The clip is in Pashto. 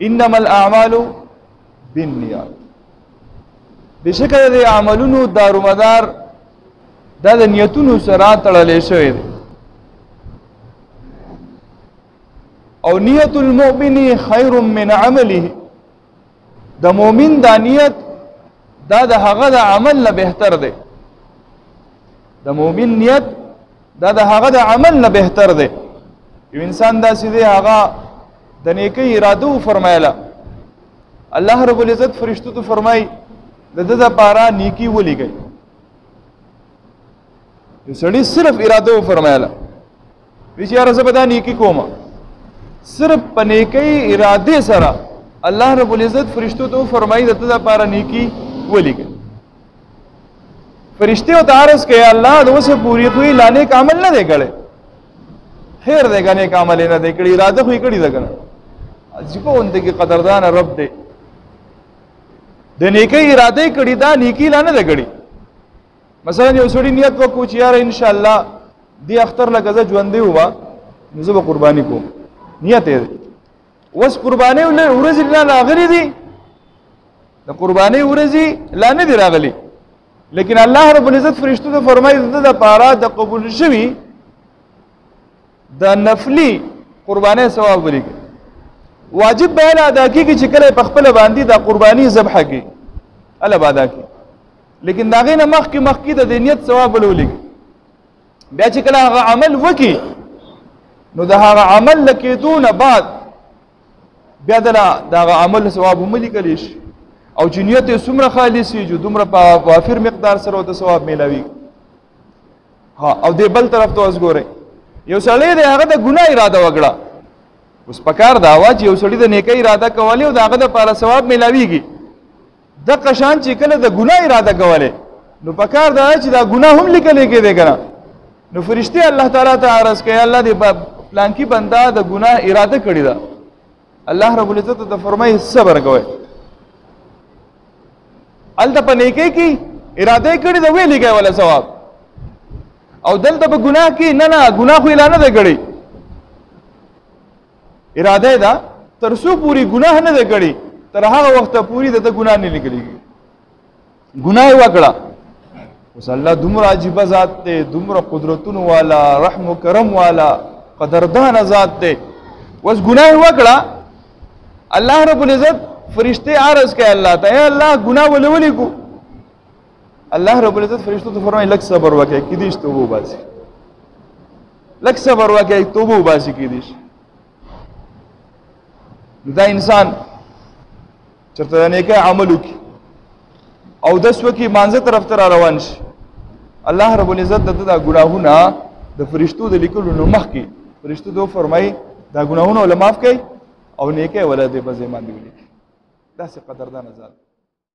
انما الاعمال بالنیات. بشکه د عملونو دارومدار دا د نیتونو سره تړلې شوی دی. او نیت المؤمن خیر من عمله، د مؤمن دا نیت دا د هغه د عمل نه بهتر دی. د مؤمن نیت دا د هغه د عمل نه بهتر دی. یو انسان داسې دی هغه د نیکۍ اراده وفرمایله، الله رب العزت فرشتو ته فرمایي د ده دپاره نیکي ولیږئ. یو سړي صرف اراده وفرمایله، وایي چې یاره زه به دا نیکي کومه. صرف په نیکۍ ارادې سره الله رب العزت فرشتو ته وفرمایي د ده دپاره نیکي ولیږئ. فرشتې ورته عرض کوي الله د اوسه پورې خو یې لا نیک عمل نه دی کړی. خیر دی که نیک عمل یې نه دی کړی، اراده خو یې کړې ده که نه. عجیبه غوندې کې قدردانه رب دی، د نیکۍ اراده یې کړې ده، نیکي لا نه ده کړې. مثلا یو سړي نیت وکړو چې یاره انشاءالله دې اختر لکه زه ژوندی ومه نو زه به قرباني کوم، نیت یې دی. اوس قربانۍ ورځې لا راغلي دي، د قربانۍ ورځې لا نه دي راغلي، لیکن الله رب العزت فرشتو ته فرمایي د ده دپاره د قبول شوي د نفلي قربانۍ ثواب ولیږي. واجب به هله ادا کېږي چې کله په خپله باندې دا قرباني ذبحه کړي، هله به ادا کړي، لیکن د هغې نه مخکې د دې نیت ثواب بله ولیږي. بیا چې کله هغه عمل وکړي نو د هغه عمل له کېدو نه بعد بیا دله د هغه عمل ثواب هم ولیکلی شي، او چې نیت یې څومره خالص وي چې دومره په وافر مقدار سره ورته ثواب میلاوي. او دې بل طرف ته اوس ګورئ، یو سړی دی هغه د ګناه اراده وکړه. اوس پکار دا وه چې یو سړي د نیکۍ اراده کولی او د هغه دپاره ثواب میلاویږي. دقه شان چې کله د ګناه اراده کولی نو پکار دا چې دا ګناه هم لیکلی کېدی که نه. نو فرشتې الله تعالی ته عرض کوي الله دې پلانکي بنده د ګناه اراده کړې ده، الله رب العزت ته فرمایي صبر کوئ. هلته په نیکۍ کې اراده یې کړې ده ویې لیکئ وله ثواب، او دلته په ګناه کې نه ګناه خو یې لا نه دی کړی، اراده ده تر څو پورې ګناه نه دی کړی تر هغه وخته پورې د ده ګناه نه لیکلېږي. ګناه یې وکړه، اوس الله دومره عجیبه ذات دی، دومره قدرتونو والا، رحم و کرم والا، قدردانه ذات دی. اوس ګناه یې وکړه، الله رب العزت فرشتې عرض کوي الله ته، ای الله ګناه ولې ولیکو؟ الله رب العزت فرشتو ته فرمایي لږ صبر وکړئ، کیدای شي توبه وباسي، لږ صبر وکړئ توبه وباسي کیدای شي. دا انسان چېرته د نیکۍ عمل وکړي او دس وکړي مانځه طرف ته را روان شي، الله رب العزت د ده دا ګناهونه د فرشتو د لیکلو نه مخکې فرشتو ته وفرمایي دا ګناهونه وله معاف کوئ او نیکۍ وله دې په ځای باندې ولیکي. داسې قدردانه ذات.